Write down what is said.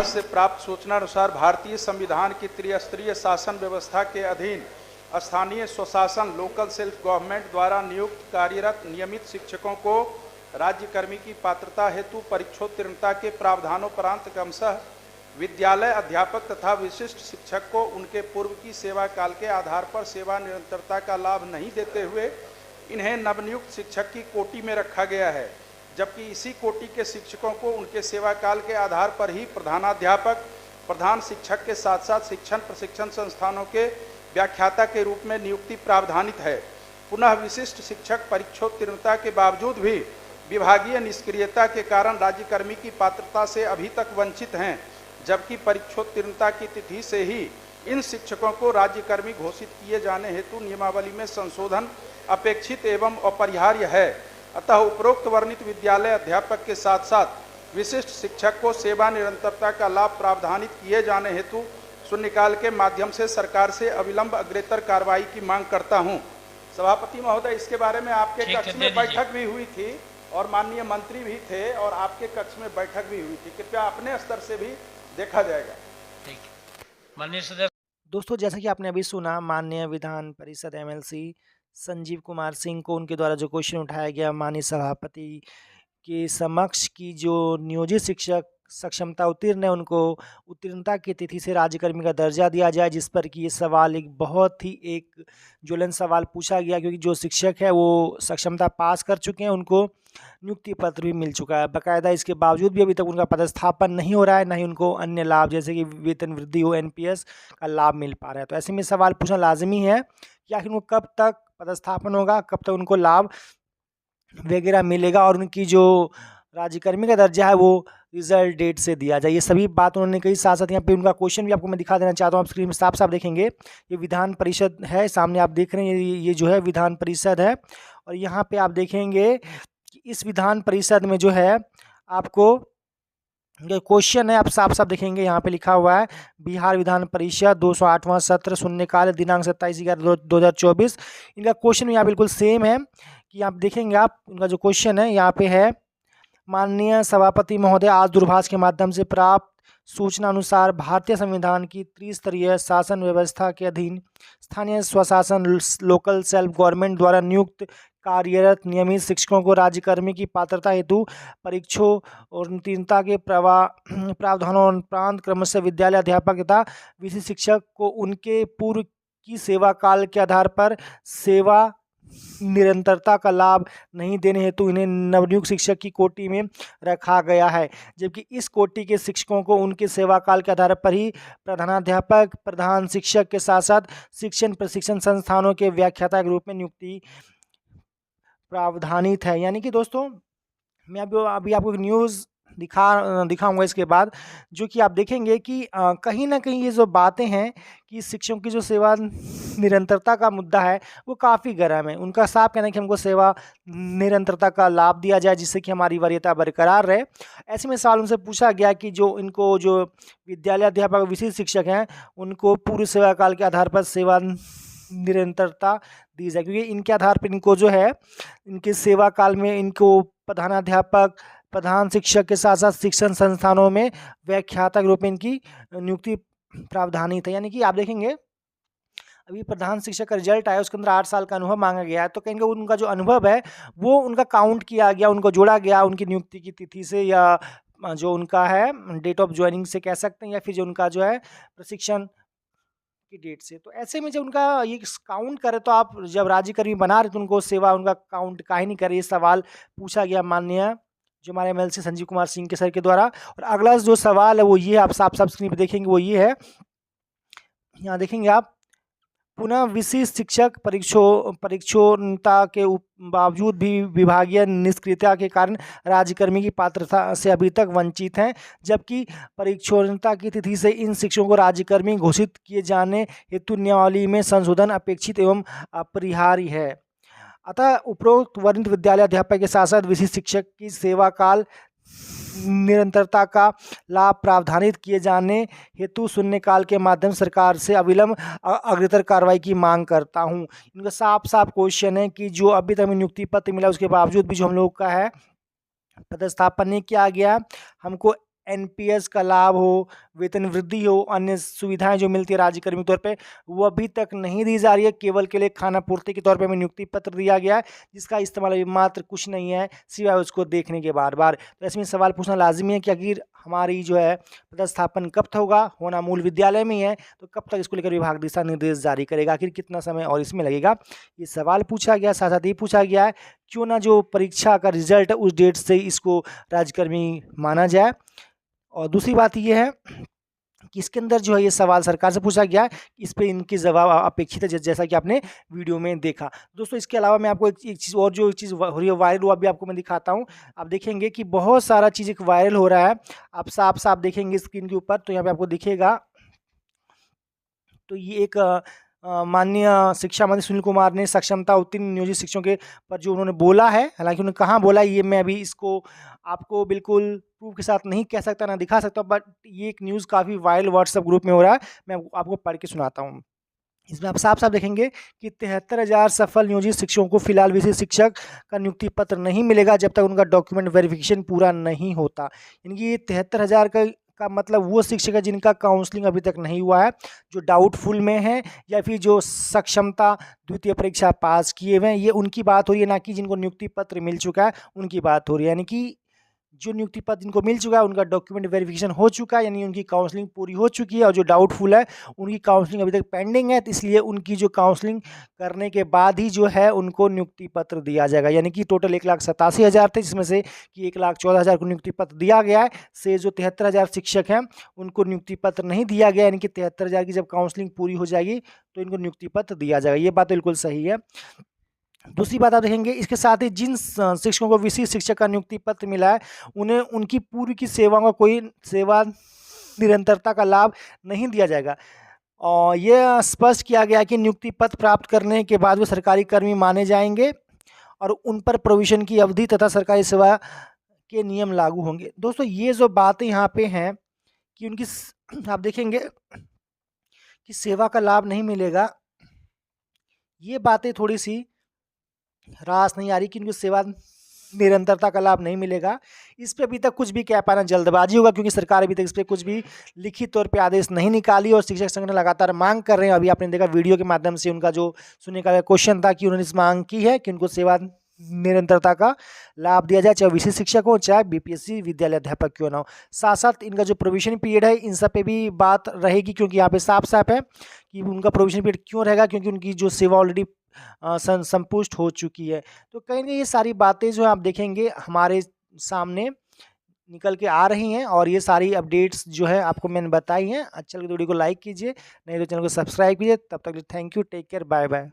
इतिहास से प्राप्त सूचना अनुसार भारतीय संविधान की त्रिस्तरीय शासन व्यवस्था के अधीन स्थानीय स्वशासन लोकल सेल्फ गवर्नमेंट द्वारा नियुक्त कार्यरत नियमित शिक्षकों को राज्यकर्मी की पात्रता हेतु परीक्षोत्तीर्णता के प्रावधानोपरांत क्रमशः विद्यालय अध्यापक तथा विशिष्ट शिक्षक को उनके पूर्व की सेवा काल के आधार पर सेवा निरंतरता का लाभ नहीं देते हुए इन्हें नवनियुक्त शिक्षक की कोटि में रखा गया है, जबकि इसी कोटि के शिक्षकों को उनके सेवा काल के आधार पर ही प्रधानाध्यापक, प्रधान शिक्षक के साथ साथ शिक्षण प्रशिक्षण संस्थानों के व्याख्याता के रूप में नियुक्ति प्रावधानित है। पुनः विशिष्ट शिक्षक परीक्षोत्तीर्णता के बावजूद भी विभागीय निष्क्रियता के कारण राज्यकर्मी की पात्रता से अभी तक वंचित हैं, जबकि परीक्षोत्तीर्णता की तिथि से ही इन शिक्षकों को राज्यकर्मी घोषित किए जाने हेतु नियमावली में संशोधन अपेक्षित एवं अपरिहार्य है। अतः उपरोक्त वर्णित विद्यालय अध्यापक के साथ साथ विशिष्ट शिक्षक को सेवा निरंतरता का लाभ प्रावधानित किए जाने हेतु शून्यकाल के माध्यम से सरकार से अविलंब अग्रेतर कार्रवाई की मांग करता हूं। सभापति महोदय, इसके बारे में आपके कक्ष में बैठक भी हुई थी और माननीय मंत्री भी थे और आपके कक्ष में बैठक भी हुई थी, कृपया अपने स्तर से भी देखा जाएगा। माननीय सदस्य दोस्तों, जैसा कि आपने अभी सुना, माननीय विधान परिषद एमएलसी संजीव कुमार सिंह को उनके द्वारा जो क्वेश्चन उठाया गया माननीय सभापति के समक्ष की जो नियोजित शिक्षक सक्षमता उत्तीर्ण है उनको उत्तीर्णता की तिथि से राज्यकर्मी का दर्जा दिया जाए, जिस पर कि ये सवाल एक बहुत ही एक ज्वलन सवाल पूछा गया, क्योंकि जो शिक्षक है वो सक्षमता पास कर चुके हैं, उनको नियुक्ति पत्र भी मिल चुका है बाकायदा। इसके बावजूद भी अभी तक उनका पदस्थापन नहीं हो रहा है, ना ही उनको अन्य लाभ जैसे कि वेतन वृद्धि हो, एनपीएस का लाभ मिल पा रहा है। तो ऐसे में सवाल पूछना लाजमी है कि आखिर उनको कब तक पदस्थापन होगा, कब तक उनको लाभ वगैरह मिलेगा और उनकी जो राज्यकर्मी का दर्जा है वो रिजल्ट डेट से दिया जाए। ये सभी बात उन्होंने कही। साथ साथ यहाँ पे उनका क्वेश्चन भी आपको मैं दिखा देना चाहता हूँ। आप स्क्रीन में साफ साफ देखेंगे, ये विधान परिषद है, सामने आप देख रहे हैं, ये जो है विधान परिषद है। और यहाँ पे आप देखेंगे कि इस विधान परिषद में जो है आपको जो क्वेश्चन है आप साफ साफ देखेंगे, यहाँ पे लिखा हुआ है बिहार विधान परिषद 208वां सत्र शून्यकाल दिनांक 27/11/2024। इनका क्वेश्चन यहाँ बिल्कुल सेम है कि आप देखेंगे, आप उनका जो क्वेश्चन है यहाँ पे है, माननीय सभापति महोदय, आज दूरभाष के माध्यम से प्राप्त सूचना अनुसार भारतीय संविधान की त्रिस्तरीय शासन व्यवस्था के अधीन स्थानीय स्वशासन लोकल सेल्फ गवर्नमेंट द्वारा नियुक्त कार्यरत नियमित शिक्षकों को राज्यकर्मी की पात्रता हेतु परीक्षो और उत्तीर्णता के प्रावधानों उपरांत क्रमशः विद्यालय अध्यापक तथा विशिष्ट शिक्षक को उनके पूर्व की सेवा काल के आधार पर सेवा निरंतरता का लाभ नहीं देने हेतु इन्हें नवनियुक्त शिक्षक की कोटि में रखा गया है, जबकि इस कोटि के शिक्षकों को उनके सेवा काल के आधार पर ही प्रधानाध्यापक, प्रधान शिक्षक के साथ साथ शिक्षण प्रशिक्षण संस्थानों के व्याख्याता के रूप में नियुक्ति प्रावधानित है। यानी कि दोस्तों, मैं अभी आपको एक न्यूज़ दिखाऊंगा इसके बाद, जो कि आप देखेंगे कि कहीं ना कहीं ये जो बातें हैं कि शिक्षकों की जो सेवा निरंतरता का मुद्दा है वो काफ़ी गर्म है। उनका साफ कहना है कि हमको सेवा निरंतरता का लाभ दिया जाए जिससे कि हमारी वरीयता बरकरार रहे। ऐसे में सवाल उनसे पूछा गया कि जो विद्यालय अध्यापक विशिष्ट शिक्षक हैं उनको पूर्व सेवा काल के आधार पर सेवा निरंतरता दी जाए, क्योंकि इनके आधार पर इनको जो है इनके सेवा काल में इनको प्रधानाध्यापक, प्रधान शिक्षक के साथ साथ शिक्षण संस्थानों में व्याख्याता के रूप में इनकी नियुक्ति प्रावधानित है। यानी कि आप देखेंगे अभी प्रधान शिक्षक का रिजल्ट आया, उसके अंदर 8 साल का अनुभव मांगा गया है, तो कहेंगे उनका जो अनुभव है वो उनका काउंट किया गया, उनको जोड़ा गया उनकी नियुक्ति की तिथि से, या जो उनका है डेट ऑफ ज्वाइनिंग से कह सकते हैं, या फिर जो उनका जो है प्रशिक्षण की डेट से। तो ऐसे में जब उनका ये काउंट करे तो आप जब राज्यकर्मी बना रहे तो उनको सेवा उनका काउंट काहे नहीं करे, ये सवाल पूछा गया माननीय जो हमारे एमएलसी संजीव कुमार सिंह के सर के द्वारा। और अगला जो सवाल है वो ये है, आप साफ साफ स्क्रीन पर देखेंगे, वो ये है, यहाँ देखेंगे आप, पुनः विशिष्ट शिक्षक परीक्षोन्नता के बावजूद भी विभागीय निष्क्रियता के कारण राज्यकर्मी की पात्रता से अभी तक वंचित हैं, जबकि परीक्षोन्नता की तिथि से इन शिक्षकों को राज्यकर्मी घोषित किए जाने हेतु नियमावली में संशोधन अपेक्षित एवं अपरिहार्य है। अतः उपरोक्त वर्णित विद्यालय अध्यापक के साथ साथ विशिष्ट शिक्षक की सेवा काल निरंतरता का लाभ प्रावधानित किए जाने हेतु शून्यकाल के माध्यम सरकार से अविलंब अग्रेतर कार्रवाई की मांग करता हूं। इनका साफ साफ क्वेश्चन है कि जो अभी तक हमें नियुक्ति पत्र मिला उसके बावजूद भी जो हम लोग का है पदस्थापन नहीं किया गया, हमको एनपीएस का लाभ हो, वेतन वृद्धि हो, अन्य सुविधाएं जो मिलती है राज्यकर्मी के तौर पे, वो अभी तक नहीं दी जा रही है। केवल के लिए खाना पूर्ति के तौर पे हमें नियुक्ति पत्र दिया गया है, जिसका इस्तेमाल अभी मात्र कुछ नहीं है सिवाय उसको देखने के बार बार। तो ऐसे में सवाल पूछना लाजिमी है कि आखिर हमारी जो है पदस्थापन कब तक होगा, होना मूल विद्यालय में ही है, तो कब तक इसको लेकर विभाग दिशा निर्देश जारी करेगा, आखिर कितना समय और इसमें लगेगा, ये सवाल पूछा गया। साथ साथ ये पूछा गया है क्यों ना जो परीक्षा का रिजल्ट है उस डेट से इसको राज्यकर्मी माना जाए। और दूसरी बात ये है कि इसके अंदर जो है ये सवाल सरकार से पूछा गया है, इस पे इनके जवाब अपेक्षित है, जैसा कि आपने वीडियो में देखा। दोस्तों इसके अलावा मैं आपको एक चीज़ और, जो चीज़ हो रही है वायरल, वो अभी आपको मैं दिखाता हूँ। आप देखेंगे कि बहुत सारा चीज़ एक वायरल हो रहा है, आप साफ साफ देखेंगे स्क्रीन के ऊपर, तो यहाँ पे आपको दिखेगा। तो ये एक माननीय शिक्षा मंत्री सुनील कुमार ने सक्षमता उत्तीर्ण नियोजित शिक्षकों के पर जो उन्होंने बोला है, हालांकि उन्होंने कहाँ बोला ये मैं अभी इसको आपको बिल्कुल प्रूफ के साथ नहीं कह सकता, ना दिखा सकता, बट ये एक न्यूज़ काफ़ी वायरल व्हाट्सएप ग्रुप में हो रहा है, मैं आपको पढ़ के सुनाता हूँ। इसमें आप साफ साफ देखेंगे कि 73,000 सफल नियोजित शिक्षकों को फिलहाल विशेष शिक्षक का नियुक्ति पत्र नहीं मिलेगा जब तक उनका डॉक्यूमेंट वेरिफिकेशन पूरा नहीं होता। यानी कि ये 73,000 का मतलब वो शिक्षक है जिनका काउंसलिंग अभी तक नहीं हुआ है, जो डाउटफुल में है, या फिर जो सक्षमता द्वितीय परीक्षा पास किए हुए हैं, ये उनकी बात हो रही है, ना कि जिनको नियुक्ति पत्र मिल चुका है उनकी बात हो रही है। यानी कि जो नियुक्ति पत्र जिनको मिल चुका है उनका डॉक्यूमेंट वेरिफिकेशन हो चुका है, यानी उनकी काउंसलिंग पूरी हो चुकी है, और जो डाउटफुल है उनकी काउंसलिंग अभी तक पेंडिंग है, तो इसलिए उनकी जो काउंसलिंग करने के बाद ही जो है उनको नियुक्ति पत्र दिया जाएगा। यानी कि टोटल 1,87,000 थे, जिसमें से कि 1,14,000 को नियुक्ति पत्र दिया गया है, से जो 73,000 शिक्षक हैं उनको नियुक्ति पत्र नहीं दिया गया। यानी कि 73,000 की जब काउंसलिंग पूरी हो जाएगी तो इनको नियुक्ति पत्र दिया जाएगा, ये बात बिल्कुल सही है। दूसरी बात आप देखेंगे, इसके साथ ही जिन शिक्षकों को विशिष्ट शिक्षक का नियुक्ति पत्र मिला है उन्हें उनकी पूर्व की सेवाओं का कोई सेवा निरंतरता का लाभ नहीं दिया जाएगा। और यह स्पष्ट किया गया कि नियुक्ति पत्र प्राप्त करने के बाद वो सरकारी कर्मी माने जाएंगे और उन पर प्रोविजन की अवधि तथा सरकारी सेवा के नियम लागू होंगे। दोस्तों ये जो बातें यहाँ पे हैं कि उनकी आप देखेंगे कि सेवा का लाभ नहीं मिलेगा, ये बातें थोड़ी सी रास नहीं आ रही कि उनको सेवा निरंतरता का लाभ नहीं मिलेगा। इस पे अभी तक कुछ भी कह पाना जल्दबाजी होगा, क्योंकि सरकार अभी तक इस पर कुछ भी लिखित तौर पे आदेश नहीं निकाली और शिक्षक संगठन लगातार मांग कर रहे हैं। अभी आपने देखा वीडियो के माध्यम से उनका जो सुनने का क्वेश्चन था कि उन्होंने इस मांग की है कि उनको सेवा निरंतरता का लाभ दिया जाए, चाहे विशेष शिक्षक हो चाहे बीपीएससी विद्यालय अध्यापक क्यों ना हो। साथ साथ इनका जो प्रोविजन पीरियड है इन सब पे भी बात रहेगी, क्योंकि यहाँ पे साफ साफ है कि उनका प्रोविजन पीरियड क्यों रहेगा, क्योंकि उनकी जो सेवा ऑलरेडी संपुष्ट हो चुकी है। तो कहीं ना ये सारी बातें जो है आप देखेंगे हमारे सामने निकल के आ रही हैं, और ये सारी अपडेट्स जो है आपको मैंने बताई हैं। अच्छा लगे तो वीडियो को लाइक कीजिए, नहीं तो चैनल को सब्सक्राइब कीजिए। तब तक thank you, take care, bye bye.